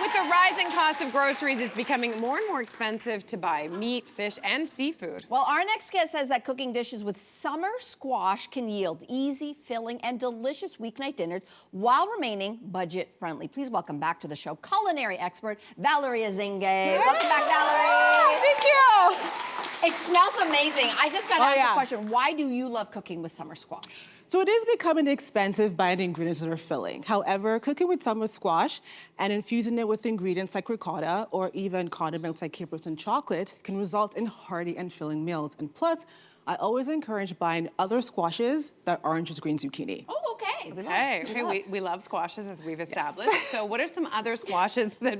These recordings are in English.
With the rising cost of groceries, it's becoming more and more expensive to buy meat, fish, and seafood. Well, our next guest says that cooking dishes with summer squash can yield easy, filling, and delicious weeknight dinners while remaining budget-friendly. Please welcome back to the show culinary expert, Valeria Zingue. Welcome back, Valerie. Thank you. It smells amazing. I just got to ask the question, why do you love cooking with summer squash? So it is becoming expensive buying ingredients that are filling. However, cooking with summer squash and infusing it with ingredients like ricotta or even condiments like capers and chocolate can result in hearty and filling meals. And plus, I always encourage buying other squashes that aren't just green zucchini. Oh, okay. Okay, we love squashes, as we've established. Yes. So what are some other squashes that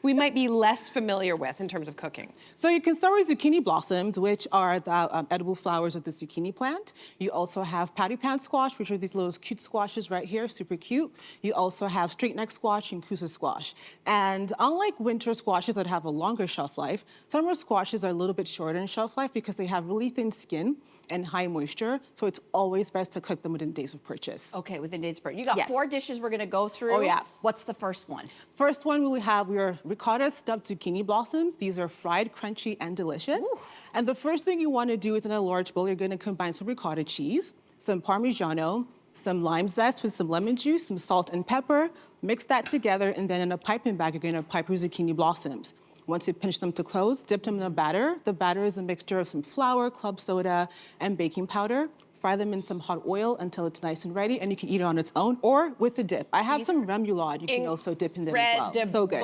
we might be less familiar with in terms of cooking? So you can start with zucchini blossoms, which are the edible flowers of the zucchini plant. You also have patty pan squash, which are these little cute squashes right here, super cute. You also have straight neck squash and kusa squash. And unlike winter squashes that have a longer shelf life, summer squashes are a little bit shorter in shelf life because they have really thin skin and high moisture, so it's always best to cook them within days of purchase. Okay, within days of purchase. You got 4 dishes we're gonna go through. Oh, yeah. What's the first one? First one, we have your ricotta stuffed zucchini blossoms. These are fried, crunchy, and delicious. Ooh. And the first thing you wanna do is in a large bowl, you're gonna combine some ricotta cheese, some Parmigiano, some lime zest with some lemon juice, some salt and pepper. Mix that together, and then in a piping bag, you're gonna pipe your zucchini blossoms. Once you pinch them to close, dip them in a batter. The batter is a mixture of some flour, club soda, and baking powder. Fry them in some hot oil until it's nice and ready, and you can eat it on its own or with the dip. I have some remoulade you can also dip in there as well. So good.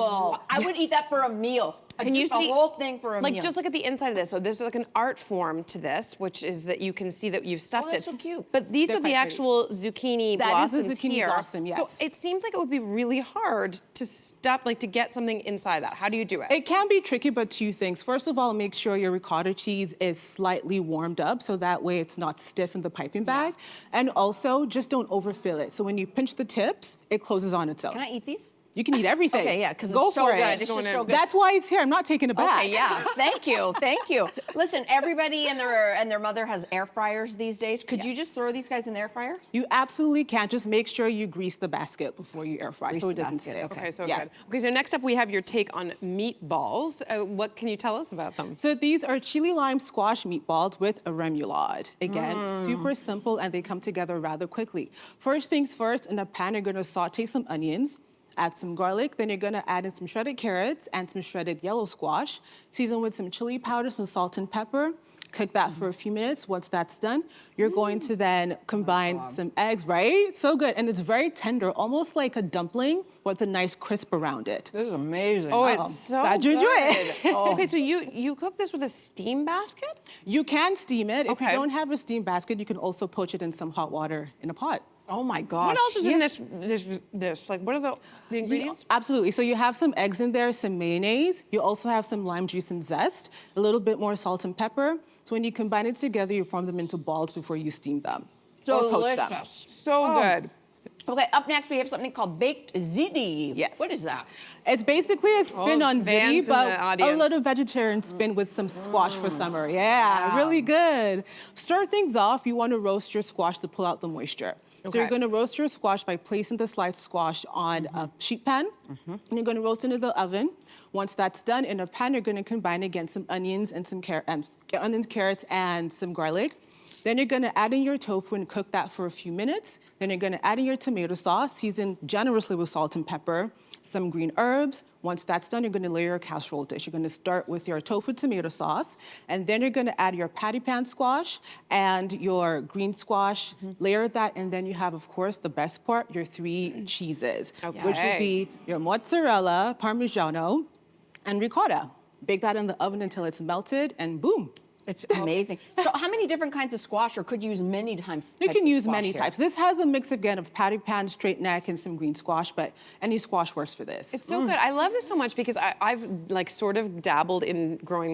I would eat that for a meal. Can you see the whole thing for a meal? Like, just look at the inside of this. So there's like an art form to this, which is that you can see that you've stuffed that's so cute. But these are the actual zucchini blossoms here. That is the zucchini blossom, yes. So it seems like it would be really hard to stuff, like to get something inside that. How do you do it? It can be tricky, but 2 things. First of all, make sure your ricotta cheese is slightly warmed up, so that way it's not stiff in the piping bag. And also, just don't overfill it. So when you pinch the tips, it closes on its own. Can I eat these? You can eat everything. Okay, yeah, because go it's so for good. it. It's just so good. That's why it's here. I'm not taking it back. Okay, yeah. Thank you. Thank you. Listen, everybody and their mother has air fryers these days. Could you just throw these guys in the air fryer? You absolutely can. Just make sure you grease the basket before you air fry so it doesn't stick. Okay, so good. Okay, so next up we have your take on meatballs. What can you tell us about them? So these are chili lime squash meatballs with a remoulade. Again, super simple, and they come together rather quickly. First things first, in a pan, you're gonna saute some onions. Add some garlic, then you're gonna add in some shredded carrots and some shredded yellow squash. Season with some chili powder, some salt and pepper. Cook that for a few minutes. Once that's done, you're going to then combine some eggs, right? So good, and it's very tender, almost like a dumpling with a nice crisp around it. This is amazing. Oh, it's so glad you enjoy it. Okay, so you cook this with a steam basket? You can steam it. Okay. If you don't have a steam basket, you can also poach it in some hot water in a pot. Oh my gosh. What else is in this? Like, what are the ingredients? Yeah, absolutely. So you have some eggs in there, some mayonnaise. You also have some lime juice and zest, a little bit more salt and pepper. So when you combine it together, you form them into balls before you steam them. So or poach delicious. them. So good. Okay, up next we have something called baked ziti. Yes. What is that? It's basically a spin on ziti, Vans but a little vegetarian spin with some squash for summer. Yeah, really good. Start things off. You want to roast your squash to pull out the moisture. So you're going to roast your squash by placing the sliced squash on a sheet pan, and you're going to roast it in the oven. Once that's done, in a pan, you're going to combine again some onions and some carrots, and some garlic. Then you're going to add in your tofu and cook that for a few minutes. Then you're going to add in your tomato sauce, seasoned generously with salt and pepper, some green herbs. Once that's done, you're going to layer your casserole dish. You're going to start with your tofu tomato sauce, and then you're going to add your patty pan squash and your green squash, layer that, and then you have, of course, the best part, your 3 cheeses, which would be your mozzarella, Parmigiano, and ricotta. Bake that in the oven until it's melted, and boom. It's amazing. So how many different kinds of squash, or could you use many types? You can use many types. This has a mix again of patty pan, straight neck, and some green squash, but any squash works for this. It's so good. I love this so much because I've like sort of dabbled in growing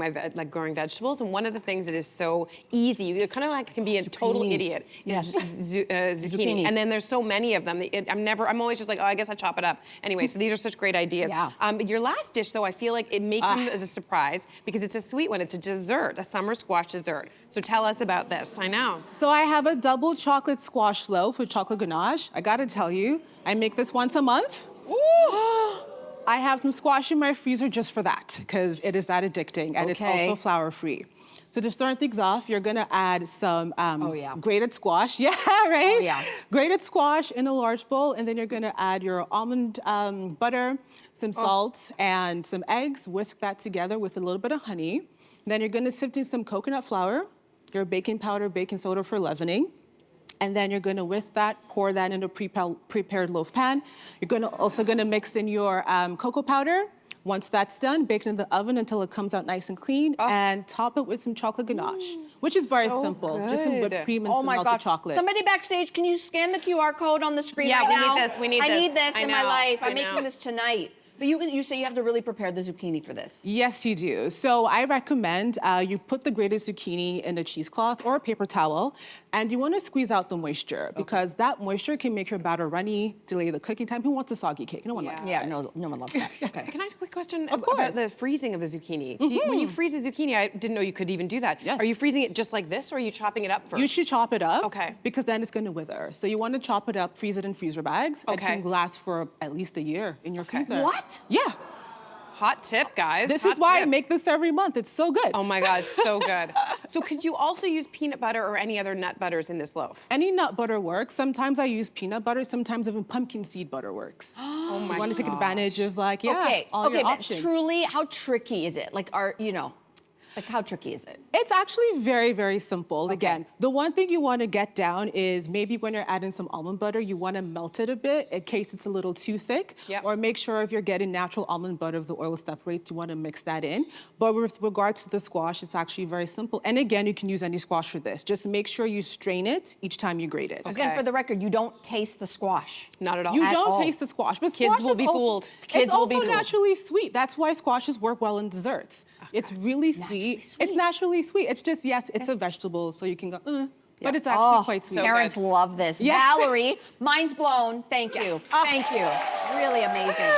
growing vegetables, and one of the things that is so easy, you kind of like can be a total idiot, is zucchini. And then there's so many of them. I'm always just like, oh, I guess I chop it up. Anyway, so these are such great ideas. Yeah. Your last dish, though, I feel like it makes them as a surprise because it's a sweet one. It's a dessert, a summer squash dessert. So tell us about this. I know. So I have a double chocolate squash loaf with chocolate ganache. I gotta tell you, I make this once a month. Ooh. I have some squash in my freezer just for that, because it is that addicting, and it's also flour-free. So to start things off, you're gonna add some grated squash. Yeah, right? Oh, yeah. Grated squash in a large bowl, and then you're gonna add your almond butter, some salt, and some eggs. Whisk that together with a little bit of honey. Then you're gonna sift in some coconut flour, your baking powder, baking soda for leavening. And then you're gonna whisk that, pour that in a prepared loaf pan. You're also gonna mix in your cocoa powder. Once that's done, bake it in the oven until it comes out nice and clean, and top it with some chocolate ganache, which is very simple. Just some whipped cream and some melted chocolate. Somebody backstage, can you scan the QR code on the screen Yeah, right we now? need this, we need I this. need this I in my know, life. I I'm making know. this tonight. But you say you have to really prepare the zucchini for this. Yes, you do. So I recommend you put the grated zucchini in a cheesecloth or a paper towel, and you want to squeeze out the moisture because that moisture can make your batter runny, delay the cooking time. Who wants a soggy cake? No one likes that. Yeah, no one loves that. Okay. Can I ask a quick question Of about course. the freezing of the zucchini? When you freeze a zucchini, I didn't know you could even do that. Yes. Are you freezing it just like this, or are you chopping it up first? You should chop it up. Okay. Because then it's going to wither. So you want to chop it up, freeze it in freezer bags. It Okay. can last for at least a year in your freezer. What? Yeah. Hot tip, guys. This Hot is why I tip. make this every month. It's so good. Oh my God, so good. So could you also use peanut butter or any other nut butters in this loaf? Any nut butter works. Sometimes I use peanut butter. Sometimes even pumpkin seed butter works. Oh my You want to take advantage of all Okay, your but options. truly, how tricky is it? Like, how tricky is it? It's actually very, very simple. Again, the one thing you want to get down is maybe when you're adding some almond butter, you want to melt it a bit in case it's a little too thick. Yep. Or make sure if you're getting natural almond butter, if the oil separates, you want to mix that in. But with regards to the squash, it's actually very simple. And again, you can use any squash for this. Just make sure you strain it each time you grate it. Again, for the record, you don't taste the squash. Not at all. You At don't all. taste the squash, but Kids squash will is be also, fooled. Kids it's will also be fooled. naturally sweet. That's why squashes work well in desserts. It's really Naturally sweet. sweet. It's naturally sweet. It's just, yes, it's a vegetable, so you can go, but it's actually quite sweet. Parents love this. Yes. Valerie, mind's blown. Thank you. Thank you. Really amazing.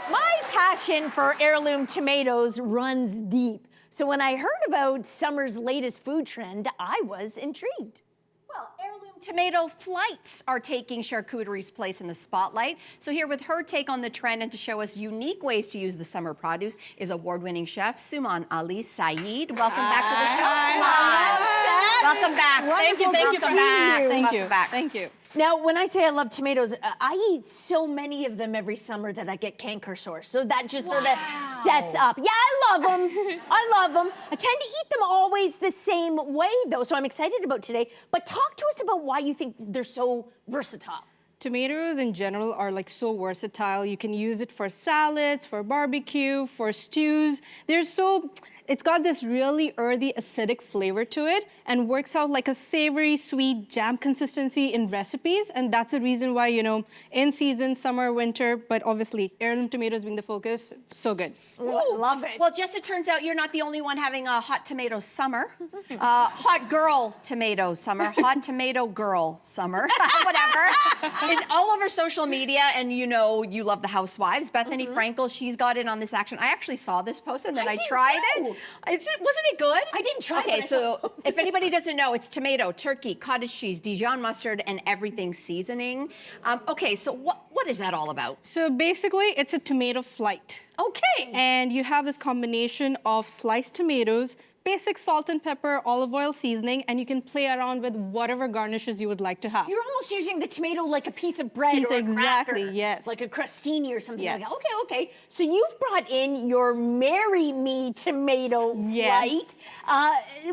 My passion for heirloom tomatoes runs deep. So when I heard about summer's latest food trend, I was intrigued. Well, heirloom tomato flights are taking charcuterie's place in the spotlight. So here with her take on the trend and to show us unique ways to use the summer produce is award-winning chef Suman Ali Saeed. Welcome back to the show, Suman. Welcome back. Thank you Welcome for back. seeing you. Welcome back. Thank you. Now, when I say I love tomatoes, I eat so many of them every summer that I get canker sore. So that just sort of sets up. Yeah, I love them. I love them. I tend to eat them always the same way, though, so I'm excited about today. But talk to us about why you think they're so versatile. Tomatoes in general are like so versatile. You can use it for salads, for barbecue, for stews. It's got this really earthy, acidic flavor to it and works out like a savory, sweet jam consistency in recipes. And that's the reason why, in season, summer, winter, but obviously heirloom tomatoes being the focus, so good. Love it. Well, Jess, it turns out you're not the only one having a hot tomato summer. Hot girl tomato summer. Hot tomato girl summer. Whatever. It's all over social media, and you love the housewives. Bethany Frankel, she's got in on this action. I actually saw this post, and then I did tried too. it. Wasn't it good? I didn't try it, Okay, but I so if anybody doesn't know, it's tomato, turkey, cottage cheese, Dijon mustard, and everything seasoning. Okay, so what is that all about? So basically, it's a tomato flight. Okay. And you have this combination of sliced tomatoes, basic salt and pepper, olive oil seasoning, and you can play around with whatever garnishes you would like to have. You're almost using the tomato like a piece of bread or a Exactly, cracker. yes. Like a crostini or something like Yes. that. Okay. So you've brought in your Marry Me tomato Yes. flight.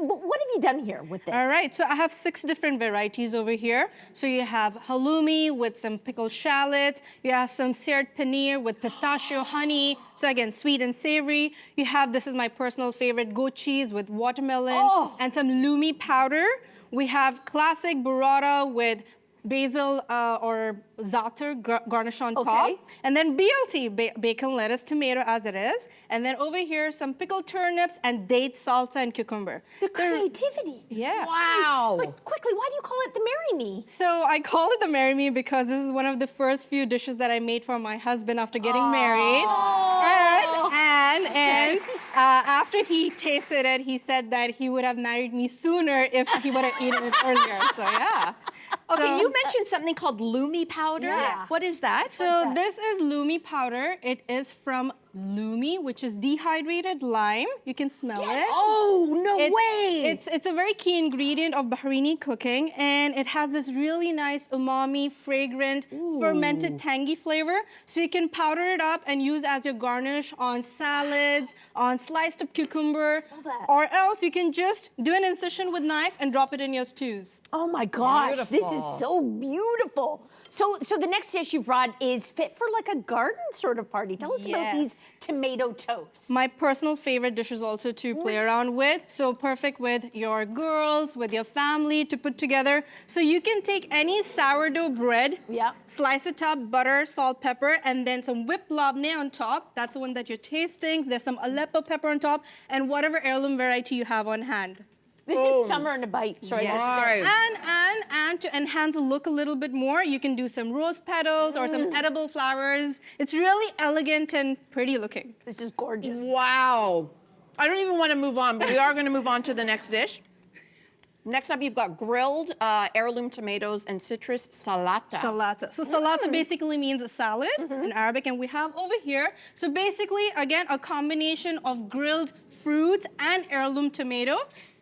What have you done here with this? All right, so I have 6 different varieties over here. So you have halloumi with some pickled shallots. You have some seared paneer with pistachio honey. So again, sweet and savory. You have, this is my personal favorite, goat cheese with watermelon and some lumi powder. We have classic burrata with basil or za'atar garnish on top. And then BLT, bacon, lettuce, tomato as it is. And then over here, some pickled turnips and date salsa and cucumber. The creativity. Yeah. Wow. But quickly, why do you call it the Marry Me? So I call it the Marry Me because this is one of the first few dishes that I made for my husband after getting married. And after he tasted it, he said that he would have married me sooner if he would have eaten it earlier. So yeah. Okay, You mentioned something called Lumi powder. Yeah. What is that? So this is Lumi powder. It is from Lumi, which is dehydrated lime. You can smell it. Oh, no way. It's a very key ingredient of Bahraini cooking, and it has this really nice umami, fragrant, fermented, tangy flavor. So you can powder it up and use as your garnish on salads, on sliced up cucumber, that. or else you can just do an incision with knife and drop it in your stews. Oh my gosh, this is so beautiful. So the next dish you've brought is fit for like a garden sort of party. Tell us about these tomato toasts. My personal favorite dishes also to play around with. So perfect with your girls, with your family to put together. So you can take any sourdough bread, slice it up, butter, salt, pepper, and then some whipped labneh on top. That's the one that you're tasting. There's some Aleppo pepper on top, and whatever heirloom variety you have on hand. This is summer in a bite. Sorry. And to enhance the look a little bit more, you can do some rose petals or some edible flowers. It's really elegant and pretty looking. This is gorgeous. Wow. I don't even want to move on, but we are going to move on to the next dish. Next up, you've got grilled heirloom tomatoes and citrus salata. Salata. So salata basically means a salad in Arabic, and we have over here. So basically, again, a combination of grilled fruits and heirloom tomato.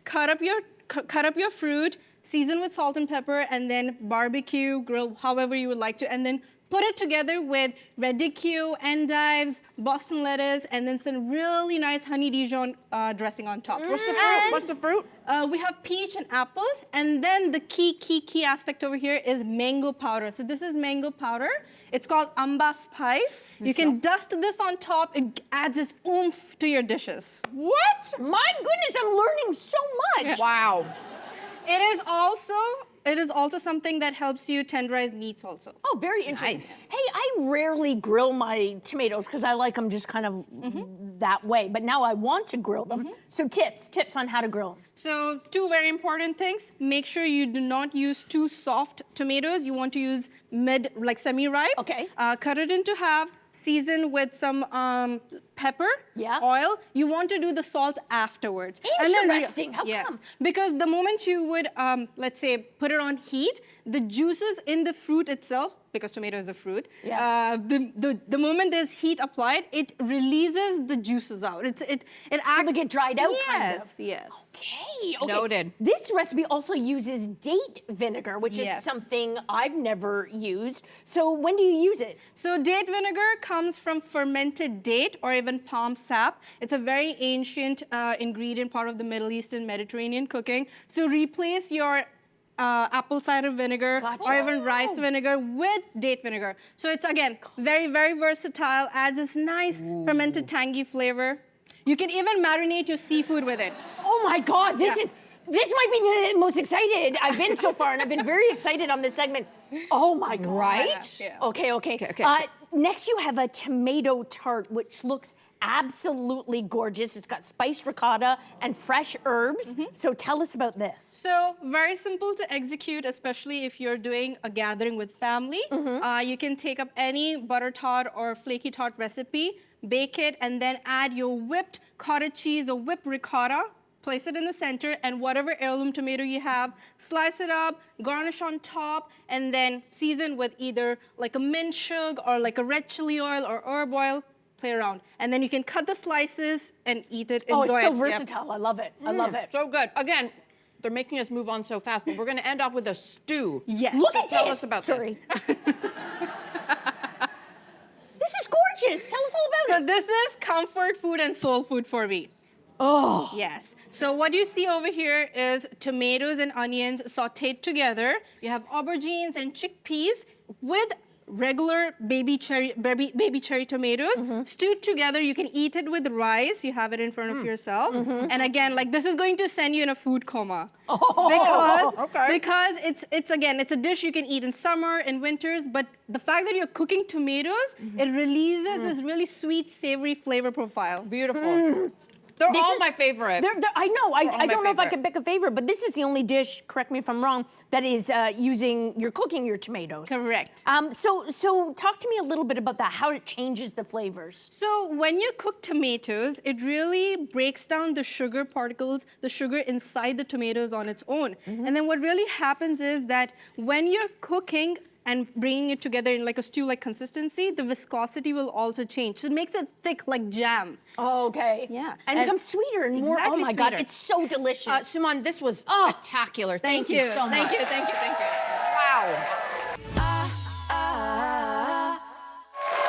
Cut up your fruit, season with salt and pepper, and then barbecue, grill, however you would like to, and then put it together with radicchio, endives, Boston lettuce, and then some really nice honey Dijon dressing on top. What's the fruit? We have peach and apples, and then the key aspect over here is mango powder. So this is mango powder. It's called amba spice. You can dust this on top. It adds this oomph to your dishes. What? My goodness, I'm learning so much. Wow. It is also something that helps you tenderize meats also. Oh, very interesting. Hey, I rarely grill my tomatoes because I like them just kind of that way, but now I want to grill them. So tips on how to grill them. So 2 very important things. Make sure you do not use too soft tomatoes. You want to use like semi-ripe. Okay. Cut it into half. Season with some pepper, oil. You want to do the salt afterwards. Interesting. How come? Because the moment you would, let's say, put it on heat, the juices in the fruit itself, because tomato is a fruit, the moment there's heat applied, it releases the juices out. It acts. So they get dried out, kind of. Yes. Okay. Noted. This recipe also uses date vinegar, which is something I've never used. So when do you use it? So date vinegar comes from fermented date or even palm sap. It's a very ancient ingredient, part of the Middle Eastern Mediterranean cooking. So replace your apple cider vinegar or even rice vinegar with date vinegar. So it's, again, very, very versatile, adds this nice fermented tangy flavor. You can even marinate your seafood with it. Oh my God, this might be the most excited I've been so far, and I've been very excited on this segment. Oh my God. Right? Yeah. Okay. Next you have a tomato tart, which looks absolutely gorgeous. It's got spiced ricotta and fresh herbs. So tell us about this. So very simple to execute, especially if you're doing a gathering with family. You can take up any butter tart or flaky tart recipe, bake it, and then add your whipped cottage cheese or whipped ricotta. Place it in the center, and whatever heirloom tomato you have, slice it up, garnish on top, and then season with either like a mint sugar or like a red chili oil or herb oil. Play around. And then you can cut the slices and eat it. Enjoy it's so it. versatile. I love it. I love it. So good. Again, they're making us move on so fast, but we're going to end off with a stew. Yes. Look at Tell this. us about Sorry. this. This is gorgeous. Tell us all about So this is comfort food and soul food for me. Oh. Yes. So what you see over here is tomatoes and onions sauteed together. You have aubergines and chickpeas with regular baby cherry tomatoes stewed together. You can eat it with rice. You have it in front of yourself. And again, like, this is going to send you in a food coma. Because it's a dish you can eat in summer, in winters, but the fact that you're cooking tomatoes, it releases this really sweet, savory flavor profile. Beautiful. They're This all is- my favorite. I know. I my don't know if I favorite. can pick a favorite, but this is the only dish, correct me if I'm wrong, that is you're cooking your tomatoes. Correct. So talk to me a little bit about that, how it changes the flavors. So when you cook tomatoes, it really breaks down the sugar particles, the sugar inside the tomatoes on its own. And then what really happens is that when you're cooking and bringing it together in like a stew-like consistency, the viscosity will also change. So it makes it thick like jam. Oh, okay. Yeah. And it becomes sweeter and more. Oh Exactly my God, sweeter. it's so delicious. Suman, this was spectacular. Thank you so much. Thank you. Wow.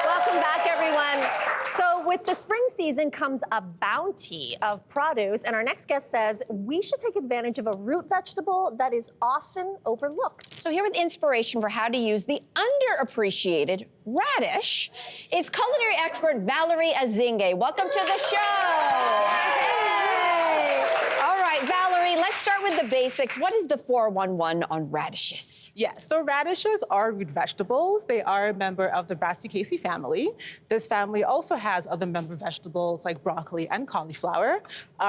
Welcome back, everyone. So with the spring season comes a bounty of produce, and our next guest says we should take advantage of a root vegetable that is often overlooked. So here with inspiration for how to use the underappreciated radish is culinary expert Valerie Azingue. Welcome to the show. All right, Valerie, let's start with the basics. What is the 411 on radishes? Yes, so radishes are root vegetables. They are a member of the Brassicaceae family. This family also has other member vegetables like broccoli and cauliflower.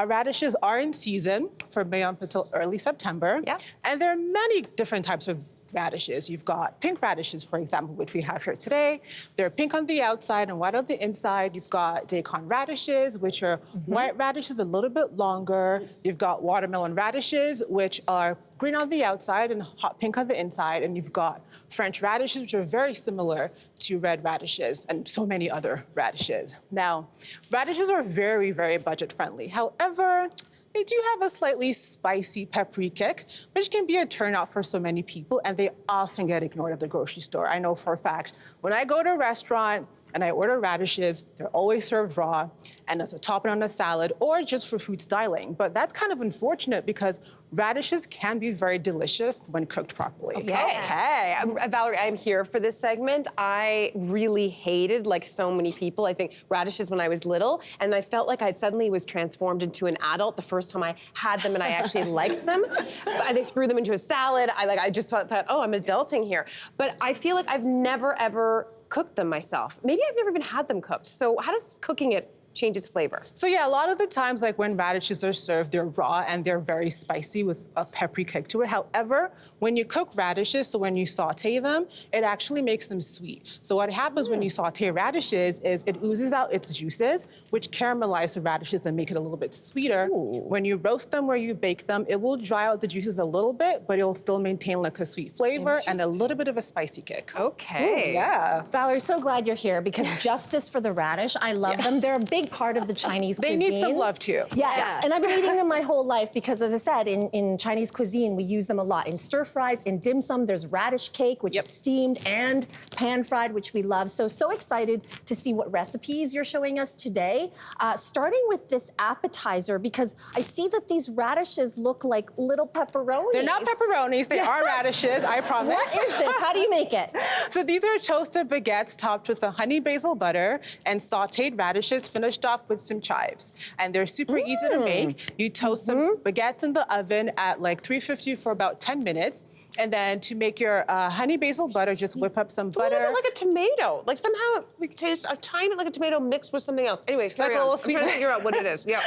Radishes are in season from May up until early September. Yeah. And there are many different types of radishes. You've got pink radishes, for example, which we have here today. They're pink on the outside and white on the inside. You've got daikon radishes, which are white radishes, a little bit longer. You've got watermelon radishes, which are green on the outside and hot pink on the inside. And you've got French radishes, which are very similar to red radishes and so many other radishes. Now, radishes are very, very budget friendly. However, they do have a slightly spicy, peppery kick, which can be a turnout for so many people, and they often get ignored at the grocery store. I know for a fact, when I go to a restaurant and I order radishes, they're always served raw and as a topping on a salad or just for food styling. But that's kind of unfortunate because radishes can be very delicious when cooked properly. Okay, Valerie, I'm here for this segment. I really hated, like so many people, I think, radishes when I was little, and I felt like I suddenly was transformed into an adult the first time I had them and I actually liked them. They threw them into a salad. I just thought, oh, I'm adulting here. But I feel like I've never, ever cooked them myself. Maybe I've never even had them cooked. So how does cooking it change its flavor? So yeah, a lot of the times, like when radishes are served, they're raw and they're very spicy with a peppery kick to it. However, when you cook radishes, so when you saute them, it actually makes them sweet. So what happens when you saute radishes is it oozes out its juices, which caramelize the radishes and make it a little bit sweeter. When you roast them or you bake them, it will dry out the juices a little bit, but it'll still maintain like a sweet flavor and a little bit of a spicy kick. Okay. Yeah. Valerie, so glad you're here because justice for the radish. I love them. They're a big part of the Chinese They cuisine. need some love too. Yes, and I've been eating them my whole life because, as I said, in Chinese cuisine, we use them a lot. In stir fries, in dim sum, there's radish cake, which is steamed and pan-fried, which we love. So excited to see what recipes you're showing us today. Starting with this appetizer, because I see that these radishes look like little pepperonis. They're not pepperonis, they are radishes, I promise. What is this? How do you make it? So these are toasted baguettes topped with a honey basil butter and sauteed radishes finished off with some chives. And they're super easy to make. You toast some baguettes in the oven at like 350 for about 10 minutes. And then to make your honey basil butter, just whip up some butter. A little bit like a tomato. Like somehow we taste a tiny bit like a tomato mixed with something else. Anyway, carry Like a on. little I'm sweet- trying to figure out what it is. Yeah.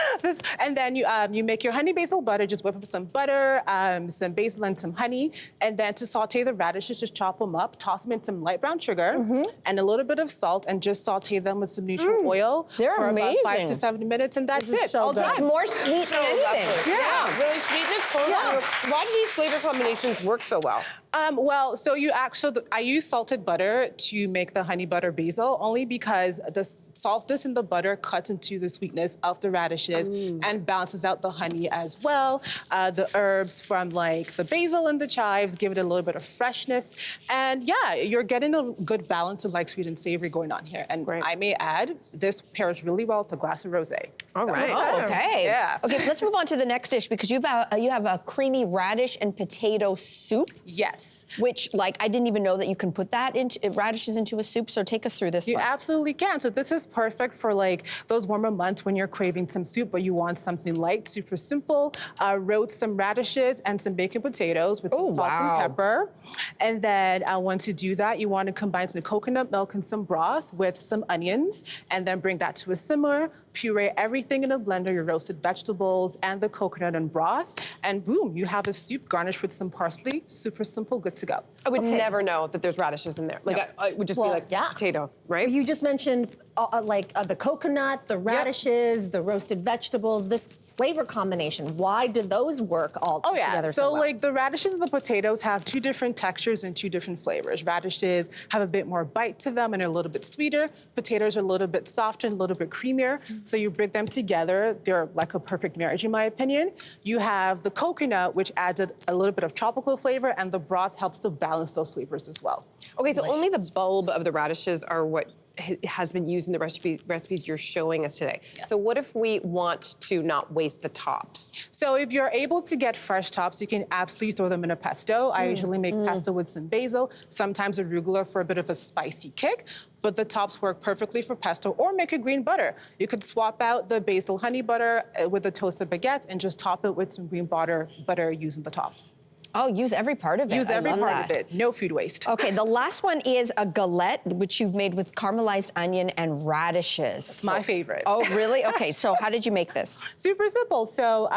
And then you make your honey basil butter, just whip up some butter, some basil and some honey. And then to saute the radishes, just chop them up, toss them in some light brown sugar and a little bit of salt and just saute them with some neutral oil They're for about 5 amazing. to 7 minutes and that's This is it, so all good. done. It's more sweet than anything. Yeah. Really sweetness pulls through. Why do these flavor combinations work so well? I use salted butter to make the honey butter basil only because the saltness in the butter cuts into the sweetness of the radishes and balances out the honey as well. The herbs from like the basil and the chives give it a little bit of freshness. And yeah, you're getting a good balance of like sweet and savory going on here. And I may add, this pairs really well with a glass of rosé. All right. Oh, okay. Yeah. Okay, let's move on to the next dish because you have a creamy radish and potato soup. Yes. Which, like, I didn't even know that you can put that into radishes into a soup. So take us through this You one. absolutely can. So this is perfect for like those warmer months when you're craving some soup, but you want something light, super simple. Roast some radishes and some baked potatoes with some salt and pepper. And then once you do that, you want to combine some coconut milk and some broth with some onions, and then bring that to a simmer. puree everything in a blender, your roasted vegetables and the coconut and broth, and boom, you have a soup garnished with some parsley. Super simple, good to go. I would never know that there's radishes in there. Like, it would just be like potato, right? You just mentioned the coconut, the radishes, the roasted vegetables, this flavor combination. Why do those work all together so well? Like the radishes and the potatoes have two different textures and two different flavors. Radishes have a bit more bite to them and are a little bit sweeter. Potatoes are a little bit softer and a little bit creamier. So you bring them together. They're like a perfect marriage, in my opinion. You have the coconut, which adds a little bit of tropical flavor, and the broth helps to balance those flavors as well. Okay, so only the bulb of the radishes are what has been used in the recipes you're showing us today. So what if we want to not waste the tops? So if you're able to get fresh tops, you can absolutely throw them in a pesto. I usually make pesto with some basil, sometimes arugula for a bit of a spicy kick, but the tops work perfectly for pesto, or make a green butter. You could swap out the basil honey butter with a toasted baguette and just top it with some green butter using the tops. Oh, use every part of it. Use every part of it. No food waste. Okay, the last one is a galette, which you've made with caramelized onion and radishes. It's my favorite. Oh, really? Okay, so how did you make this? Super simple. So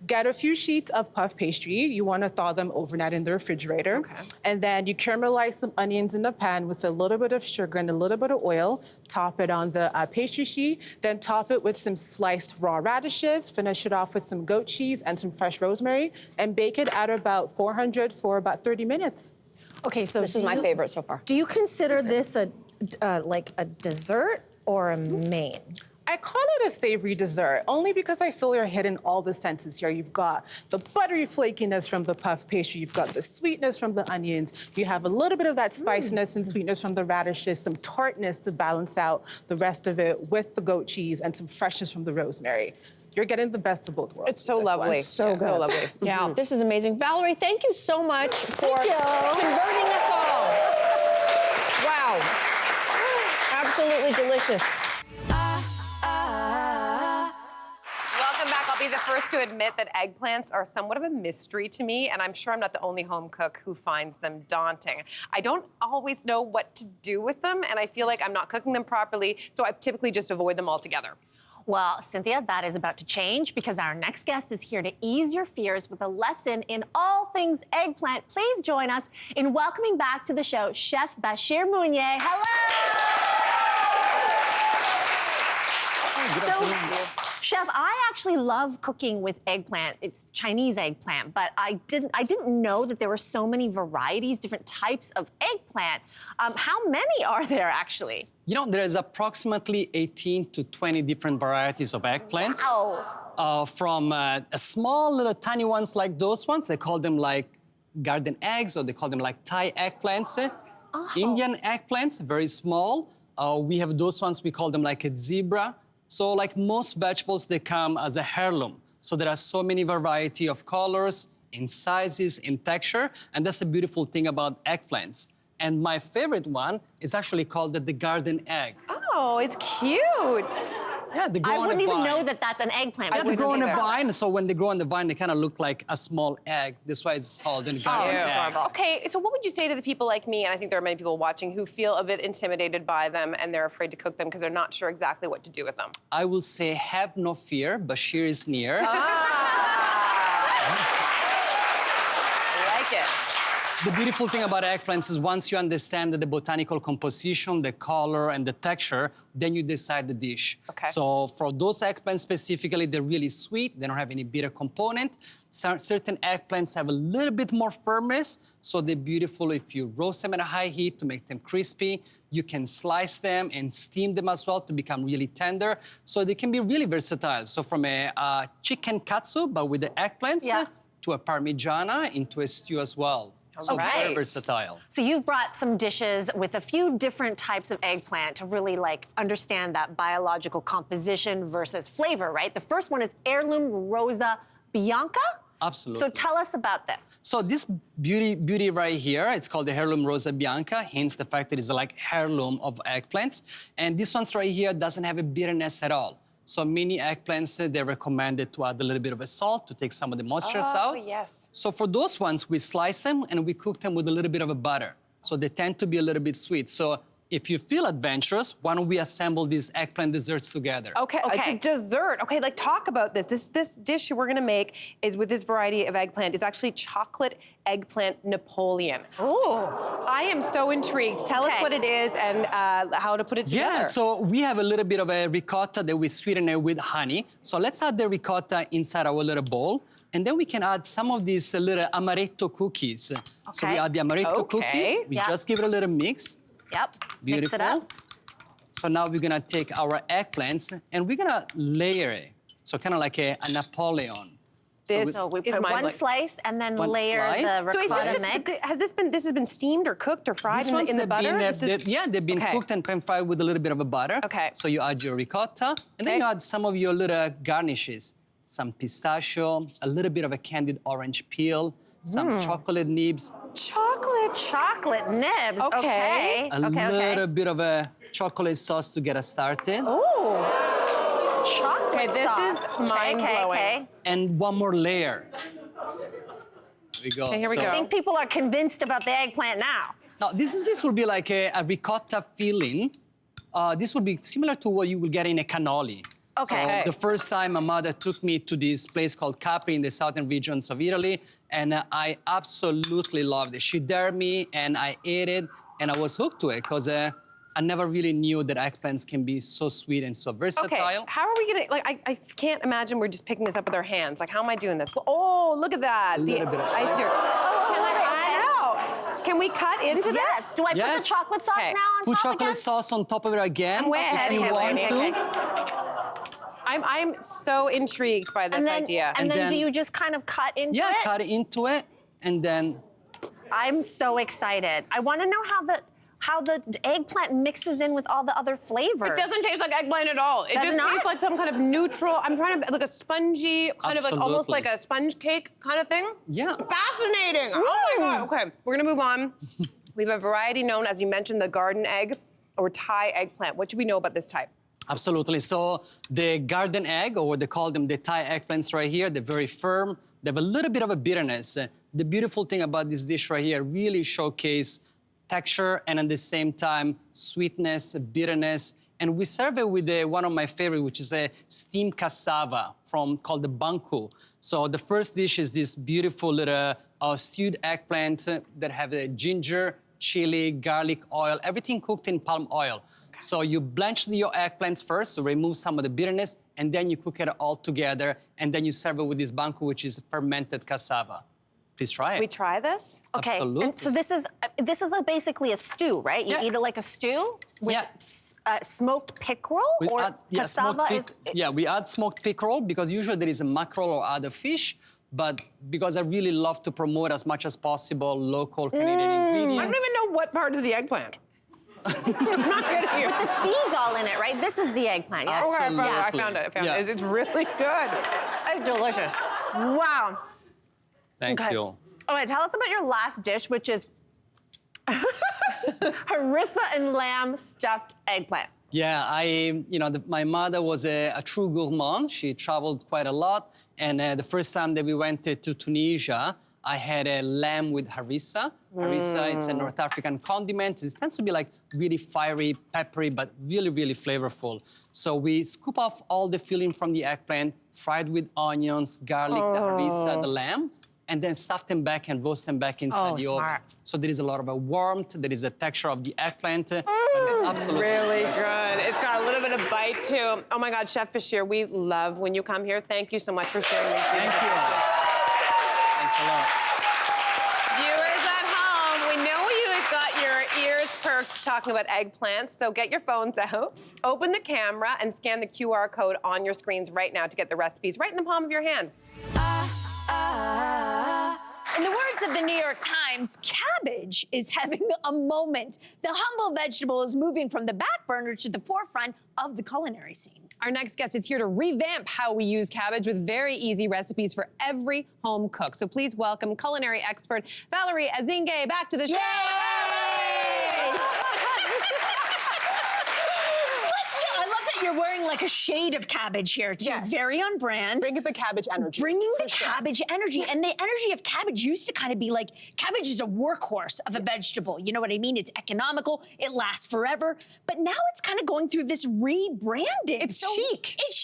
get a few sheets of puff pastry. You want to thaw them overnight in the refrigerator. Okay. And then you caramelize some onions in the pan with a little bit of sugar and a little bit of oil. Top it on the pastry sheet. Then top it with some sliced raw radishes. Finish it off with some goat cheese and some fresh rosemary. And bake it at about 400 for about 30 minutes. Okay, so this is my favorite so far. Do you consider this like a dessert or a main? I call it a savory dessert, only because I feel you're hitting all the senses here. You've got the buttery flakiness from the puff pastry, you've got the sweetness from the onions, you have a little bit of that spiciness and sweetness from the radishes, some tartness to balance out the rest of it with the goat cheese, and some freshness from the rosemary. You're getting the best of both worlds. It's so lovely. So good. So lovely. Yeah, this is amazing. Valerie, thank you so much for converting us all. Wow. Absolutely delicious. Welcome back. I'll be the first to admit that eggplants are somewhat of a mystery to me, and I'm sure I'm not the only home cook who finds them daunting. I don't always know what to do with them, and I feel like I'm not cooking them properly, so I typically just avoid them altogether. Well, Cynthia, that is about to change because our next guest is here to ease your fears with a lesson in all things eggplant. Please join us in welcoming back to the show Chef Bashir Mounier. Hello! Chef, I actually love cooking with eggplant. It's Chinese eggplant, but I didn't know that there were so many varieties, different types of eggplant. How many are there actually? You know, there's approximately 18 to 20 different varieties of eggplants. Wow. From small little tiny ones like those ones, they call them like garden eggs, or they call them like Thai eggplants. Indian eggplants, very small. We have those ones, we call them like a zebra. So like most vegetables, they come as a heirloom. So there are so many variety of colors, in sizes, in texture, and that's the beautiful thing about eggplants. And my favorite one is actually called the garden egg. Oh, it's cute. Yeah, they grow I on a wouldn't even vine. know that that's an eggplant. Yeah, they grow on a vine, so when they grow on the vine, they kind of look like a small egg. That's why it's called a garden egg. Okay, so what would you say to the people like me, and I think there are many people watching, who feel a bit intimidated by them and they're afraid to cook them because they're not sure exactly what to do with them? I will say, have no fear, Bashir is near. I like it. The beautiful thing about eggplants is once you understand the botanical composition, the color, and the texture, then you decide the dish. Okay. So for those eggplants specifically, they're really sweet. They don't have any bitter component. Certain eggplants have a little bit more firmness, so they're beautiful if you roast them at a high heat to make them crispy. You can slice them and steam them as well to become really tender. So they can be really versatile. So from a chicken katsu, but with the eggplants, to a parmigiana, into a stew as well. So very versatile. So you've brought some dishes with a few different types of eggplant to really like understand that biological composition versus flavor, right? The first one is Heirloom Rosa Bianca. Absolutely. So tell us about this. So this beauty right here, it's called the Heirloom Rosa Bianca, hence the fact that it's like heirloom of eggplants. And this one right here doesn't have a bitterness at all. So many eggplants, they're recommended to add a little bit of a salt to take some of the moisture out. Oh, yes. So for those ones, we slice them and we cook them with a little bit of a butter. So they tend to be a little bit sweet. So if you feel adventurous, why don't we assemble these eggplant desserts together? Okay, it's a dessert. Okay, like talk about this. This dish we're gonna make is with this variety of eggplant is actually chocolate eggplant Napoleon. Ooh. I am so intrigued. Tell us what it is and how to put it together. Yeah, so we have a little bit of a ricotta that we sweeten it with honey. So let's add the ricotta inside our little bowl. And then we can add some of these little amaretto cookies. So we add the amaretto cookies. We just give it a little mix. Yep. Beautiful. Mix it up. So now we're gonna take our eggplants and we're gonna layer it. So kind of like a Napoleon. So we put one slice and then layer the ricotta mix. This has been steamed or cooked or fried in the butter? They've been cooked and pan fried with a little bit of a butter. Okay. So you add your ricotta, and then you add some of your little garnishes. Some pistachio, a little bit of a candied orange peel, some chocolate nibs. Chocolate nibs. Okay. A little bit of a chocolate sauce to get us started. Ooh. Chocolate this is mind-blowing. And one more layer. Here we go. Okay, here we go. I think people are convinced about the eggplant now. Now, this will be like a ricotta filling. This will be similar to what you will get in a cannoli. Okay. So the first time my mother took me to this place called Capri in the southern regions of Italy, and I absolutely loved it. She dared me, and I ate it, and I was hooked to it because I never really knew that eggplants can be so sweet and so versatile. Okay, how are we gonna, like, I can't imagine we're just picking this up with our hands. Like, how am I doing this? Oh, look at that. A little bit of ice here. I know. Can we cut into this? Yes. Do I put the chocolate sauce now on Put top chocolate again? sauce on top of it again. I'm way ahead if you here, want Amy. to. I'm so intrigued by this idea. And then do you just kind of cut into it? Yeah, cut into it, and then... I'm so excited. I want to know how the eggplant mixes in with all the other flavors. It doesn't taste like eggplant at all. It just tastes like some kind of neutral, I'm trying to, like a spongy, kind of like almost like a sponge cake kind of thing. Yeah. Fascinating. Oh my God. Okay, we're gonna move on. We have a variety known, as you mentioned, the garden egg or Thai eggplant. What should we know about this type? Absolutely. So the garden egg, or they call them the Thai eggplants right here, they're very firm. They have a little bit of a bitterness. The beautiful thing about this dish right here really showcase texture and at the same time sweetness, bitterness. And we serve it with one of my favorite, which is a steamed cassava called the banku. So the first dish is this beautiful little stewed eggplant that have ginger, chili, garlic oil, everything cooked in palm oil. So you blanch your eggplants first to remove some of the bitterness, and then you cook it all together, and then you serve it with this banku, which is fermented cassava. Please try it. We try this? Okay. Absolutely. And so this is basically a stew, right? You eat it like a stew with smoked pickerel or cassava we add smoked pickerel because usually there is a mackerel or other fish, but because I really love to promote as much as possible local Canadian ingredients. I don't even know what part is the eggplant. I'm not kidding you. with the seeds all in it, right? This is the eggplant. Yes. Oh, I found it. It's really good. It's delicious. Wow. Thank you. All right, tell us about your last dish, which is harissa and lamb stuffed eggplant. Yeah, my mother was a true gourmand. She traveled quite a lot. And the first time that we went to Tunisia, I had a lamb with harissa. Harissa, it's a North African condiment. It tends to be like really fiery, peppery, but really, really flavorful. So we scoop off all the filling from the eggplant, fried with onions, garlic, the harissa, the lamb, and then stuff them back and roast them back inside the oven. So there is a lot of a warmth, there is a texture of the eggplant. But it's absolutely really good. It's got a little bit of bite too. Oh my God, Chef Bashir, we love when you come here. Thank you so much for sharing this. Thank you. Thanks a lot. Viewers at home, we know you have got your ears perked talking about eggplants, so get your phones out, open the camera, and scan the QR code on your screens right now to get the recipes right in the palm of your hand. In the words of the New York Times, cabbage is having a moment. The humble vegetable is moving from the back burner to the forefront of the culinary scene. Our next guest is here to revamp how we use cabbage with very easy recipes for every home cook. So please welcome culinary expert Valerie Azingue back to the show. I love that You're wearing like a shade of cabbage here too. Yes. Very on brand. Bringing the cabbage energy. Bringing the for sure. cabbage energy. And the energy of cabbage used to kind of be like, cabbage is a workhorse of a vegetable. You know what I mean? It's economical, it lasts forever. But now it's kind of going through this rebranding. It's chic. It's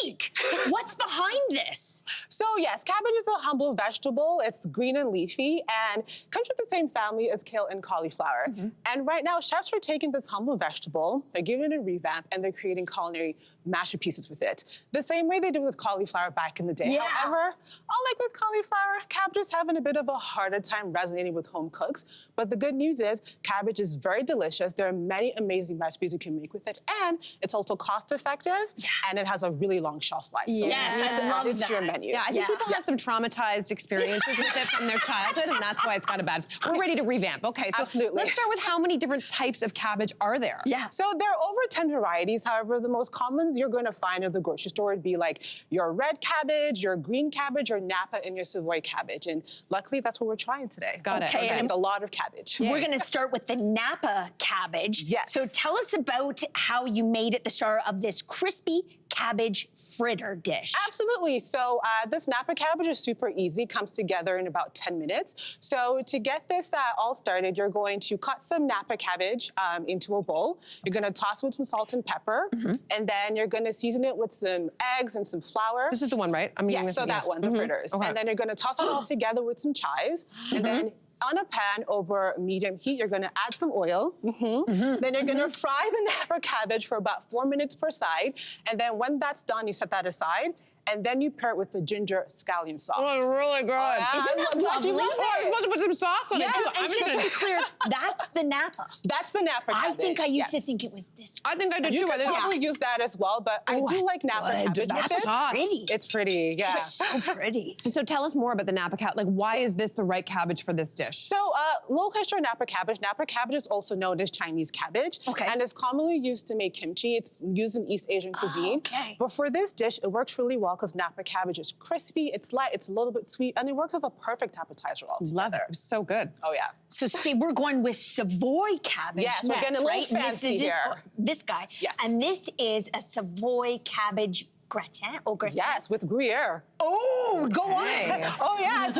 chic. What's behind this? So yes, cabbage is a humble vegetable. It's green and leafy and comes from the same family as kale and cauliflower. And right now, chefs are taking this humble vegetable, they're giving it a revamp, and they're creating culinary masterpieces with it. The same way they did with cauliflower back in the day. Yeah. However, unlike with cauliflower, cabbage is having a bit of a harder time resonating with home cooks. But the good news is, cabbage is very delicious. There are many amazing recipes you can make with it, and it's also cost effective, and it has a really long shelf life. So Yes, I love it's your that. menu. Yeah, I think people have some traumatized experiences with it from their childhood, and that's why it's got a bad. We're ready to revamp. Okay, so Absolutely. let's start with how many different types of cabbage are there? Yeah. So there are over 10 varieties. However, the most common you're going to find at the grocery store would be like your red cabbage, your green cabbage, your Napa, and your Savoy cabbage. And luckily, that's what we're trying today. Got it. Okay, And a lot of cabbage. We're going to start with the Napa cabbage. Yes. So tell us about how you made it the star of this crispy cabbage fritter dish. Absolutely. So this Napa cabbage is super easy, comes together in about 10 minutes. So to get this all started, you're going to cut some Napa cabbage into a bowl. You're going to toss it with some salt and pepper, and then you're going to season it with some eggs and some flour. This is the one, right? I'm eating Yes, this so one, that one, the fritters. Okay. And then you're going to toss it all together with some chives, and then on a pan over medium heat, you're gonna add some oil. Then you're gonna fry the Napa cabbage for about 4 minutes per side. And then when that's done, you set that aside. And then you pair it with the ginger scallion sauce. Oh, it's really good. Isn't that lovely? You love Oh, you're it. supposed to put some sauce on it too. And just to be clear, that's the Napa. That's the Napa I cabbage. think I used to yes. think it was this. I think I did You too. I could think probably use that as well, but I Oh, do that's like Napa good. cabbage That's with it. pretty. It's pretty, yeah. So pretty. And so tell us more about the Napa cabbage. Like, why is this the right cabbage for this dish? So, little history of Napa cabbage. Napa cabbage is also known as Chinese cabbage. Okay. And it's commonly used to make kimchi. It's used in East Asian cuisine. okay. But for this dish, it works really well because Napa cabbage is crispy, it's light, it's a little bit sweet, and it works as a perfect appetizer altogether. Love it. It's so good. Oh, yeah. So Steve, we're going with Savoy cabbage Yes, we're next, getting a little right? And fancy this is here. this guy. Yes. And this is a Savoy cabbage gratin. Oh, gratin. Yes, with Gruyere. Oh, go Hey. on. Oh yeah,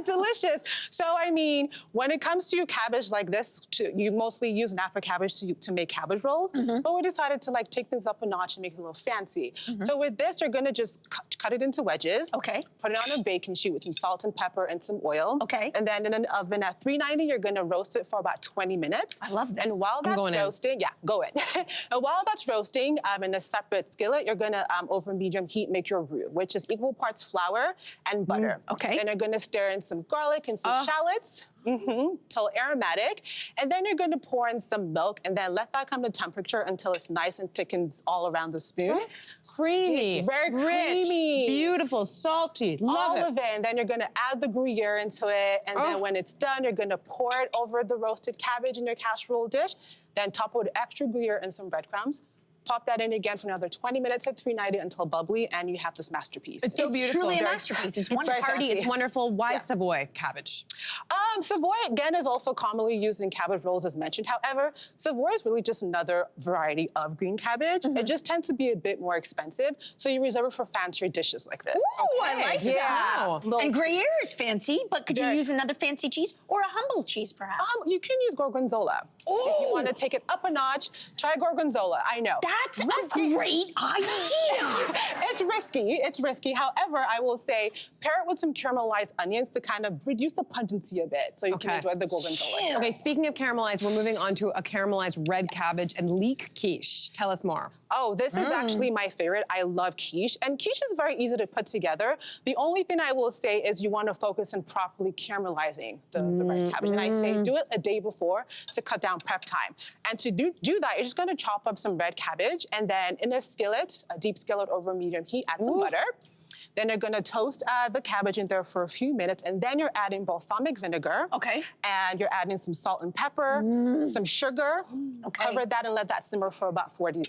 delicious. So I mean, when it comes to cabbage like this, you mostly use Napa cabbage to make cabbage rolls, but we decided to like take things up a notch and make it a little fancy. So with this, you're gonna just cut it into wedges. Okay. Put it on a baking sheet with some salt and pepper and some oil. Okay. And then in an oven at 390, you're gonna roast it for about 20 minutes. I love this. And while that's going in. roasting, yeah, go in. And while that's roasting, in a separate skillet, you're gonna over medium heat make your roux, which is equal parts flour and butter. okay. And you're gonna stir in some garlic and some shallots. Till aromatic, and then you're going to pour in some milk, and then let that come to temperature until it's nice and thickens all around the spoon. Creamy, very rich, creamy, beautiful, salty. Love all it. of it. And then you're going to add the Gruyere into it, and then when it's done, you're going to pour it over the roasted cabbage in your casserole dish. Then top it with extra Gruyere and some breadcrumbs. Pop that in again for another 20 minutes at 390 until bubbly, and you have this masterpiece. It's so beautiful. truly a Very- masterpiece. It's It's very hearty. fancy. It's wonderful. Why Savoy cabbage? Savoy, again, is also commonly used in cabbage rolls, as mentioned. However, Savoy is really just another variety of green cabbage. It just tends to be a bit more expensive, so you reserve it for fancier dishes like this. Ooh, I like Yeah. that. Little- And Gruyere is fancy, but could you Very- use another fancy cheese or a humble cheese, perhaps? You can use gorgonzola. If you want to take it up a notch, try gorgonzola. I know. That's a great idea. It's risky. However, I will say pair it with some caramelized onions to kind of reduce the pungency a bit so you can Okay. enjoy the gorgonzola. Okay, speaking of caramelized, we're moving on to a caramelized red cabbage and leek quiche. Tell us more. Oh, this is actually my favorite. I love quiche, and quiche is very easy to put together. The only thing I will say is you want to focus on properly caramelizing the red cabbage. And I say do it a day before to cut down prep time. And to do that, you're just going to chop up some red cabbage, and then in a skillet, a deep skillet over medium heat, add some butter. Then you're gonna toast the cabbage in there for a few minutes, and then you're adding balsamic vinegar. Okay. And you're adding some salt and pepper, some sugar. Okay. Cover that and let that simmer for about 40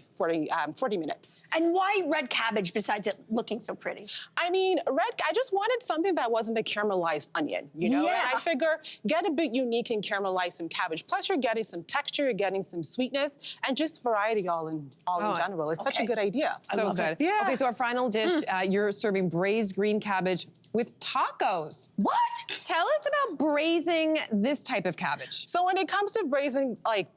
minutes. And why red cabbage besides it looking so pretty? I mean, I just wanted something that wasn't a caramelized onion, you know? Yeah. And I figure get a bit unique and caramelize some cabbage. Plus you're getting some texture, you're getting some sweetness, and just variety all in general. It's such a good idea. So good. Yeah. Okay, so our final dish, you're serving braised green cabbage with tacos. What? Tell us about braising this type of cabbage. So when it comes to braising like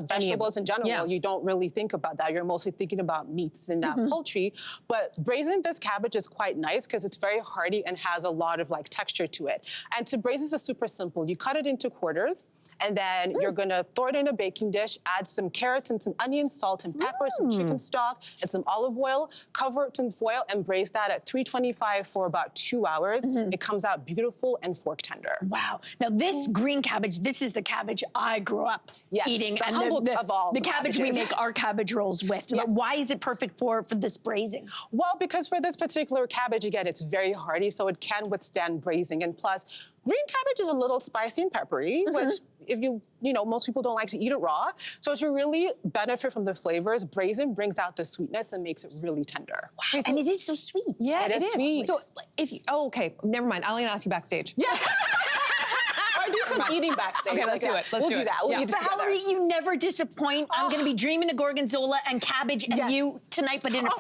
vegetables in general, you don't really think about that. You're mostly thinking about meats and poultry. But braising this cabbage is quite nice because it's very hearty and has a lot of like texture to it. And to braise this is super simple. You cut it into quarters. And then you're gonna throw it in a baking dish, add some carrots and some onions, salt and pepper, some chicken stock, and some olive oil. Cover it in foil and braise that at 325 for about 2 hours. It comes out beautiful and fork tender. Wow. Now this green cabbage, this is the cabbage I grew up eating. the and humble of all the the cabbage we cabbages. make our cabbage rolls with. But why is it perfect for this braising? Well, because for this particular cabbage, again, it's very hearty, so it can withstand braising. And plus, green cabbage is a little spicy and peppery, which if you know, most people don't like to eat it raw. So to really benefit from the flavors, braising brings out the sweetness and makes it really tender. Wow. And it is so sweet. Yeah, It is sweet. So if you, okay, never mind. I'll ask you backstage. Yeah. Or do some eating backstage. Okay, let's do it. We'll do that. We'll eat it together. Valerie, you never disappoint. I'm going to be dreaming of gorgonzola and cabbage and you tonight, but in an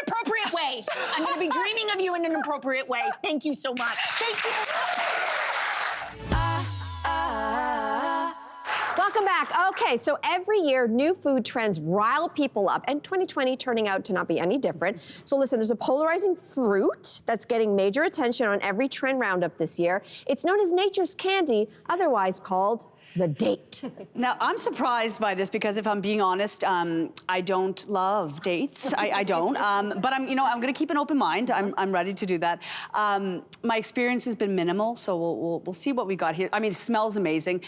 appropriate way. I'm going to be dreaming of you in an appropriate way. Thank you so much. Thank you. Welcome back. Okay, so every year, new food trends rile people up, and 2020 turning out to not be any different. So listen, there's a polarizing fruit that's getting major attention on every trend roundup this year. It's known as nature's candy, otherwise called the date. Now, I'm surprised by this because if I'm being honest, I don't love dates. I don't. But I'm going to keep an open mind. I'm ready to do that. My experience has been minimal, so we'll see what we got here. I mean, it smells amazing.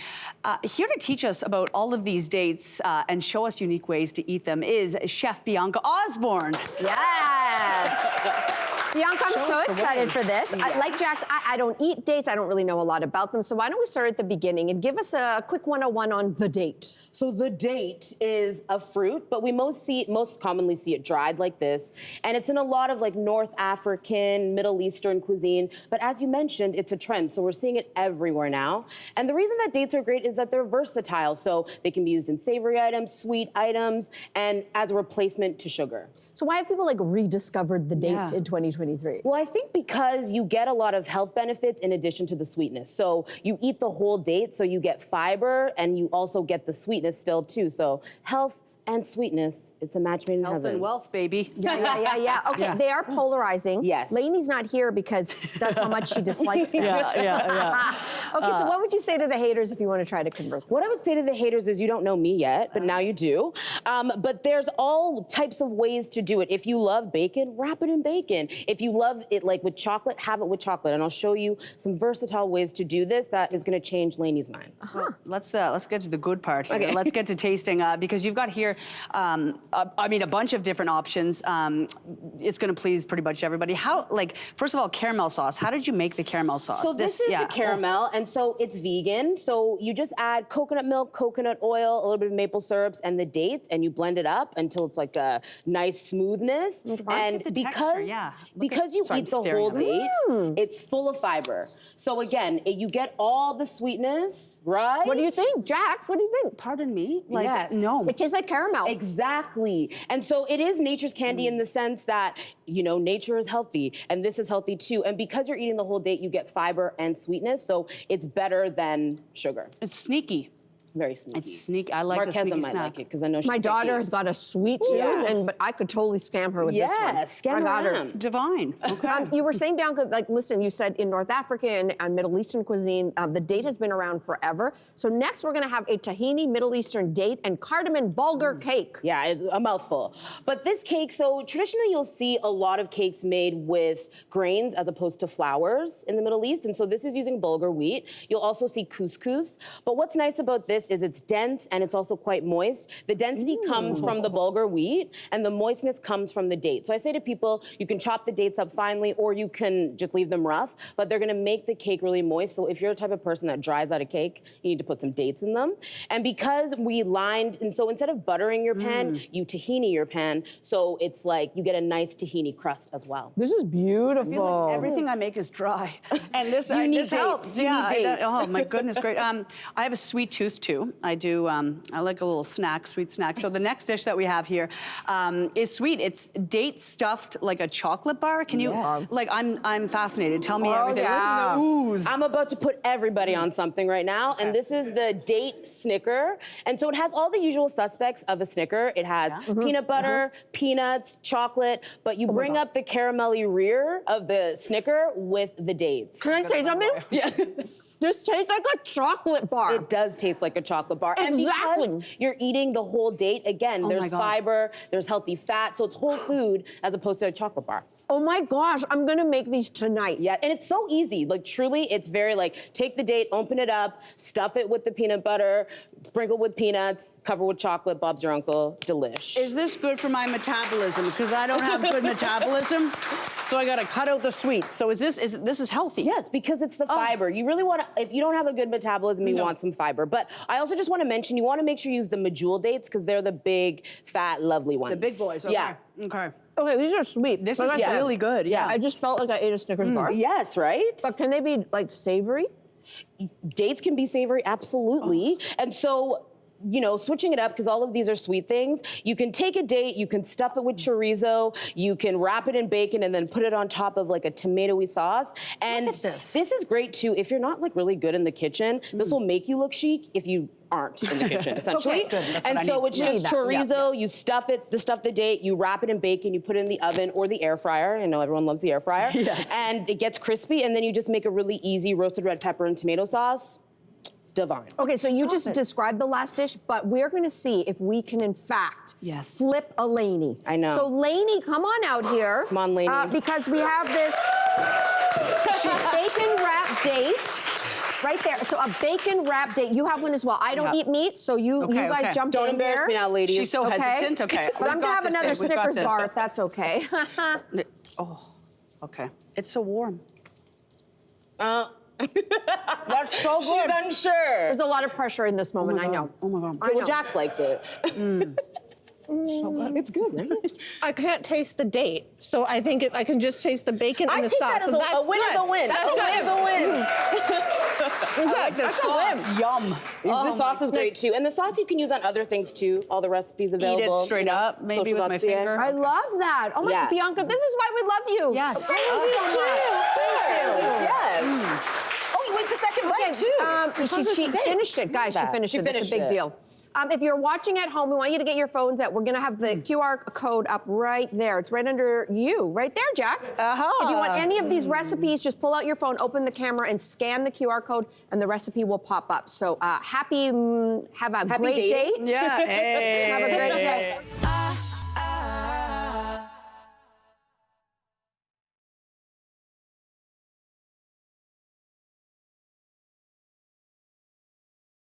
Here to teach us about all of these dates and show us unique ways to eat them is Chef Bianca Osborne. Yes. Bianca, I'm so excited for this. Like Jax, I don't eat dates. I don't really know a lot about them. So why don't we start at the beginning and give us a quick 101 on the date. So the date is a fruit, but we most commonly see it dried like this. And it's in a lot of like North African, Middle Eastern cuisine. But as you mentioned, it's a trend. So we're seeing it everywhere now. And the reason that dates are great is that they're versatile. So they can be used in savory items, sweet items, and as a replacement to sugar. So why have people like rediscovered the date in 2023? Well, I think because you get a lot of health benefits in addition to the sweetness. So you eat the whole date, so you get fiber and you also get the sweetness still too. So health and sweetness, it's a match made in heaven. Health and wealth, baby. Yeah. Okay, they are polarizing. Yes. Lainey's not here because that's how much she dislikes them. Yeah. Okay, so what would you say to the haters if you want to try to convert them? What I would say to the haters is you don't know me yet, but now you do. But there's all types of ways to do it. If you love bacon, wrap it in bacon. If you love it like with chocolate, have it with chocolate. And I'll show you some versatile ways to do this that is gonna change Lainey's mind. Let's get to the good part here. Okay. Let's get to tasting because you've got here, a bunch of different options. It's going to please pretty much everybody. First of all, caramel sauce. How did you make the caramel sauce? So this is the caramel, and so it's vegan. So you just add coconut milk, coconut oil, a little bit of maple syrups, and the dates, and you blend it up until it's like a nice smoothness. And because you eat the whole date, it's full of fiber. So again, you get all the sweetness, right? What do you think, Jax? What do you think? Pardon me? No. It tastes like caramel. Exactly. And so it is nature's candy in the sense that, nature is healthy and this is healthy too. And because you're eating the whole date, you get fiber and sweetness. So it's better than sugar. It's sneaky. Very sneaky. It's sneaky. I like the Marquesa sneaky might snack. like it because I know she's My daughter has got a sweet tooth, but I could totally scam her with this one. Scam I got her. around. Divine. Okay. You were saying, Bianca, listen, you said in North African and Middle Eastern cuisine, the date has been around forever. So next we're gonna have a tahini Middle Eastern date and cardamom bulgur cake. Yeah, it's a mouthful. But this cake, so traditionally you'll see a lot of cakes made with grains as opposed to flours in the Middle East. And so this is using bulgur wheat. You'll also see couscous. But what's nice about this this is it's dense and it's also quite moist. The density comes from the bulgur wheat and the moistness comes from the date. So I say to people, you can chop the dates up finely or you can just leave them rough, but they're gonna make the cake really moist. So if you're the type of person that dries out a cake, you need to put some dates in them. And because we lined, and so instead of buttering your pan, you tahini your pan. So it's like you get a nice tahini crust as well. This is beautiful. Everything I make is dry, and this need this helps. dates. You need dates. Oh my goodness, great. I have a sweet tooth too. I do. I like a little snack, sweet snack. So the next dish that we have here is sweet. It's date stuffed like a chocolate bar. Can you? Like I'm fascinated. Tell me everything. yeah. Ooze. I'm about to put everybody on something right now, and this is the date Snicker. And so it has all the usual suspects of a Snicker. It has peanut butter, peanuts, chocolate, but you bring up the caramelly rear of the Snicker with the dates. Can I say something? Yeah. This tastes like a chocolate bar. It does taste like a chocolate bar. Exactly. And because you're eating the whole date, again, there's fiber, there's healthy fat, so it's whole food as opposed to a chocolate bar. Oh my gosh, I'm gonna make these tonight. Yeah, and it's so easy. Like truly, it's very like, take the date, open it up, stuff it with the peanut butter, sprinkle with peanuts, cover with chocolate, Bob's your uncle, delish. Is this good for my metabolism? Because I don't have good metabolism, so I gotta cut out the sweets. So this is healthy? Yes, because it's the fiber. You really want to, if you don't have a good metabolism, you want some fiber. But I also just want to mention, you want to make sure you use the medjool dates because they're the big, fat, lovely ones. The big boys, okay. Yeah. Okay. Okay, these are sweet. This is really good, yeah. I just felt like I ate a Snickers bar. Yes, right? But can they be like savory? Dates can be savory, absolutely. And so, you know, switching it up, because all of these are sweet things, you can take a date, you can stuff it with chorizo, you can wrap it in bacon and then put it on top of like a tomatoey sauce. And Look at this. This is great too. If you're not like really good in the kitchen, this will make you look chic if you aren't in the kitchen, essentially. Okay, good. That's And what I so need. it's just chorizo, you stuff the date, you wrap it in bacon, you put it in the oven or the air fryer. I know everyone loves the air fryer. Yes. And it gets crispy, and then you just make a really easy roasted red pepper and tomato sauce. Divine. Okay, so you just described the last dish, but we're gonna see if we can, in fact, flip a Lainey. I know. So Lainey, come on out here. Come on, Lainey. Because we have this bacon wrap date. Right there. So a bacon wrap date. You have one as well. I don't eat meat, so you guys jump Don't in embarrass here. me now, ladies. She's so hesitant. Okay. But I'm gonna have another Snickers bar if that's okay. Oh, okay. It's so warm. That's so good. She's unsure. There's a lot of pressure in this moment, I know. Oh my God. Okay, well, Jax likes it. So good. It's good, right? I can't taste the date, so I think I can just taste the bacon and the take sauce. that as so a that's win is a win. That's A win is a win. I like the sauce. Yum. The sauce is great too. And the sauce you can use on other things too. All the recipes available. Eat it straight up, maybe with my finger. I love that. Oh my God, Bianca, this is why we love you. Yes. Thank you so much. Thank you. Yes. Oh, you ate the second bite too. She finished it, guys. She finished it. It's a big deal. If you're watching at home, we want you to get your phones out. We're gonna have the QR code up right there. It's right under you, right there, Jax. If you want any of these recipes, just pull out your phone, open the camera, and scan the QR code, and the recipe will pop up. So have a great date. Yeah. Have a great day.